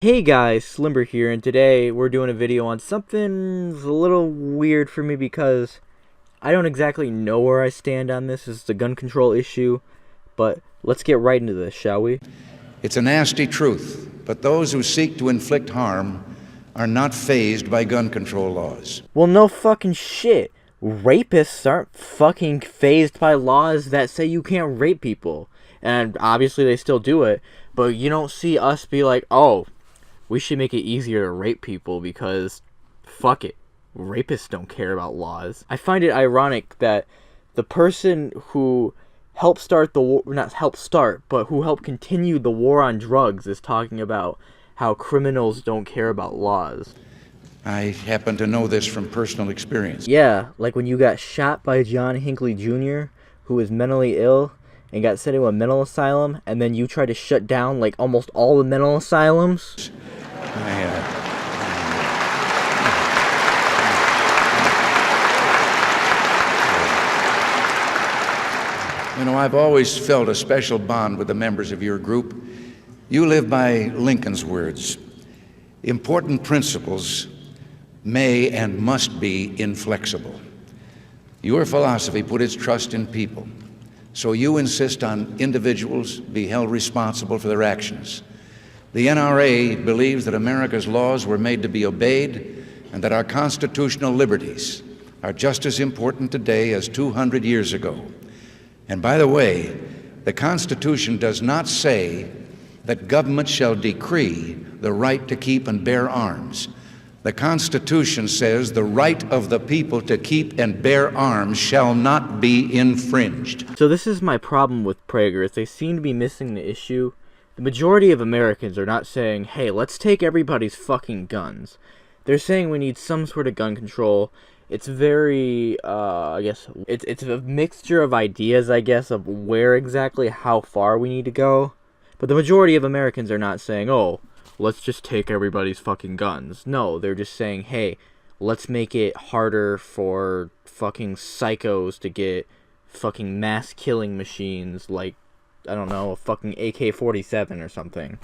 Hey guys, Slimber here, and today we're doing a video on something a little weird for me because I don't exactly know where I stand on this. It's the gun control issue, but let's get right into this, shall we? It's a nasty truth, but those who seek to inflict harm are not fazed by gun control laws. Well, no fucking shit. Rapists aren't fucking fazed by laws that say you can't rape people. And obviously they still do it, but you don't see us be like, oh, we should make it easier to rape people because, fuck it, rapists don't care about laws. I find it ironic that the person who helped start the war, not helped start, but who helped continue the war on drugs is talking about how criminals don't care about laws. I happen to know this from personal experience. Yeah, like when you got shot by John Hinckley Jr., who was mentally ill, and got sent to a mental asylum, and then you tried to shut down like almost all the mental asylums. You know, I've always felt a special bond with the members of your group. You live by Lincoln's words. Important principles may and must be inflexible. Your philosophy put its trust in people. So you insist on individuals be held responsible for their actions. The NRA believes that America's laws were made to be obeyed and that our constitutional liberties are just as important today as 200 years ago. And by the way, the Constitution does not say that government shall decree the right to keep and bear arms. The Constitution says the right of the people to keep and bear arms shall not be infringed. So this is my problem with Prager, is they seem to be missing the issue. The majority of Americans are not saying, hey, let's take everybody's fucking guns. They're saying we need some sort of gun control. It's very, I guess, it's a mixture of ideas, I guess, of where exactly, how far we need to go. But the majority of Americans are not saying, oh, let's just take everybody's fucking guns. No, they're just saying, hey, let's make it harder for fucking psychos to get fucking mass killing machines like, I don't know, a fucking AK-47 or something.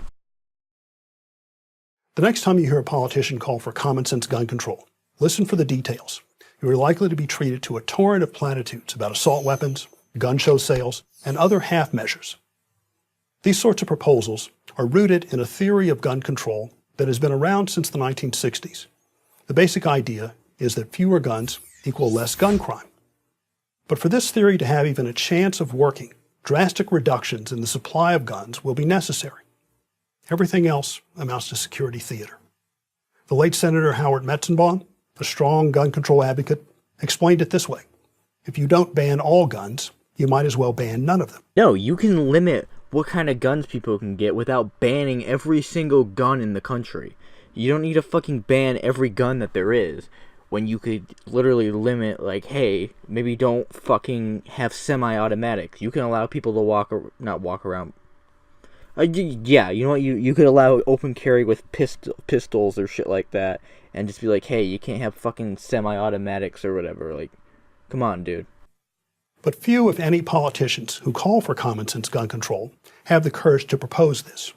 The next time you hear a politician call for common sense gun control, listen for the details. You are likely to be treated to a torrent of platitudes about assault weapons, gun show sales, and other half measures. These sorts of proposals are rooted in a theory of gun control that has been around since the 1960s. The basic idea is that fewer guns equal less gun crime. But for this theory to have even a chance of working, drastic reductions in the supply of guns will be necessary. Everything else amounts to security theater. The late Senator Howard Metzenbaum, a strong gun control advocate, explained it this way: if you don't ban all guns, you might as well ban none of them. No, you can limit what kind of guns people can get without banning every single gun in the country. You don't need to fucking ban every gun that there is, when you could literally limit, like, hey, maybe don't fucking have semi-automatics. You can allow people to not walk around. Yeah, you know what, you could allow open carry with pistols or shit like that, and just be like, hey, you can't have fucking semi-automatics or whatever. Like, come on, dude. But few, if any, politicians who call for common sense gun control have the courage to propose this.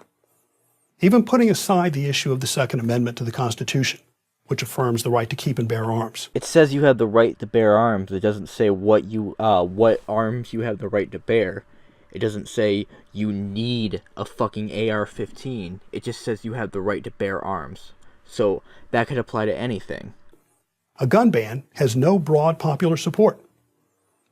Even putting aside the issue of the Second Amendment to the Constitution, which affirms the right to keep and bear arms. It says you have the right to bear arms. It doesn't say what arms you have the right to bear. It doesn't say you need a fucking AR-15. It just says you have the right to bear arms. So that could apply to anything. A gun ban has no broad popular support.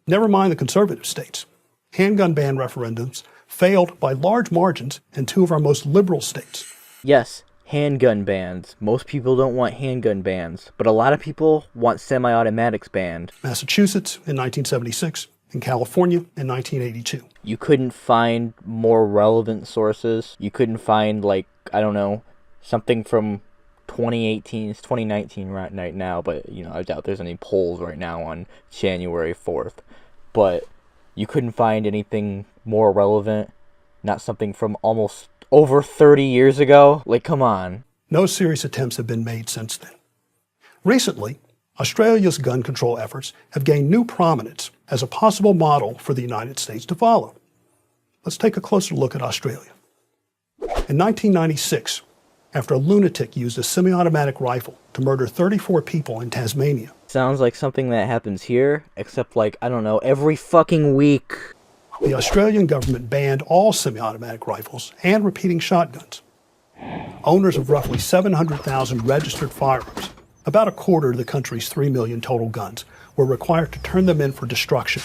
Never mind the conservative states. Handgun ban referendums failed by large margins in two of our most liberal states. Yes, handgun bans. Most people don't want handgun bans, but a lot of people want semi-automatics banned. Massachusetts in 1976 and California in 1982. You couldn't find more relevant sources. You couldn't find, like, I don't know, something from 2018, it's 2019 right now, but, you know, I doubt there's any polls right now on January 4th. But you couldn't find anything more relevant, not something from almost over 30 years ago. Like, come on. No serious attempts have been made since then. Recently, Australia's gun control efforts have gained new prominence as a possible model for the United States to follow. Let's take a closer look at Australia. In 1996, after a lunatic used a semi-automatic rifle to murder 34 people in Tasmania. Sounds like something that happens here, except like, I don't know, every fucking week. The Australian government banned all semi-automatic rifles and repeating shotguns. Owners of roughly 700,000 registered firearms, about a quarter of the country's 3 million total guns, were required to turn them in for destruction.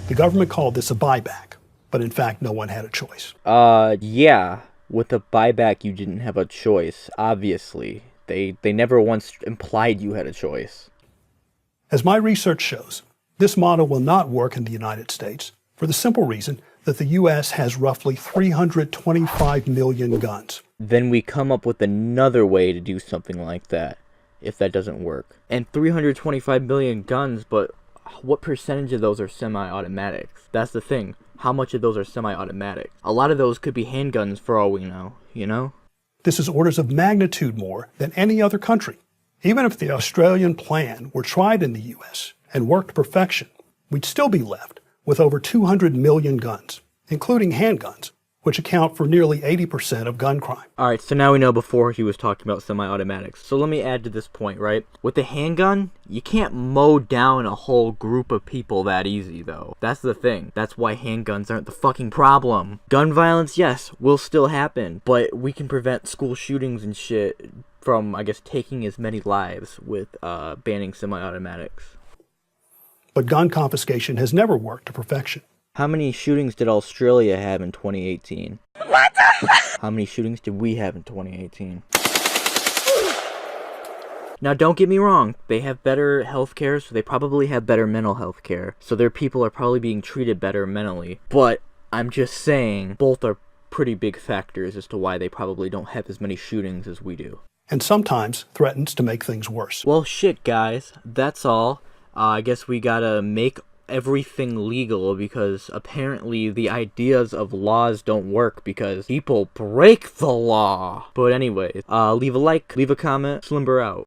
The government called this a buyback, but in fact no one had a choice. Yeah. With the buyback, you didn't have a choice, obviously. They never once implied you had a choice. As my research shows, this model will not work in the United States for the simple reason that the U.S. has roughly 325 million guns. Then we come up with another way to do something like that, if that doesn't work. And 325 million guns, but what percentage of those are semi-automatics? That's the thing. How much of those are semi-automatic? A lot of those could be handguns for all we know, you know? This is orders of magnitude more than any other country. Even if the Australian plan were tried in the U.S. and worked to perfection, we'd still be left with over 200 million guns, including handguns, which account for nearly 80% of gun crime. Alright, so now we know before he was talking about semi-automatics. So let me add to this point, right? With the handgun, you can't mow down a whole group of people that easy, though. That's the thing. That's why handguns aren't the fucking problem. Gun violence, yes, will still happen, but we can prevent school shootings and shit from, I guess, taking as many lives with banning semi-automatics. But gun confiscation has never worked to perfection. How many shootings did Australia have in 2018? What the fuck? How many shootings did we have in 2018? Now, don't get me wrong. They have better healthcare, so they probably have better mental health care. So their people are probably being treated better mentally. But I'm just saying, both are pretty big factors as to why they probably don't have as many shootings as we do. And sometimes threatens to make things worse. Well, shit, guys. That's all. I guess we gotta make everything legal because apparently the ideas of laws don't work because people break the law. But anyways, leave a like, leave a comment, Slimber out.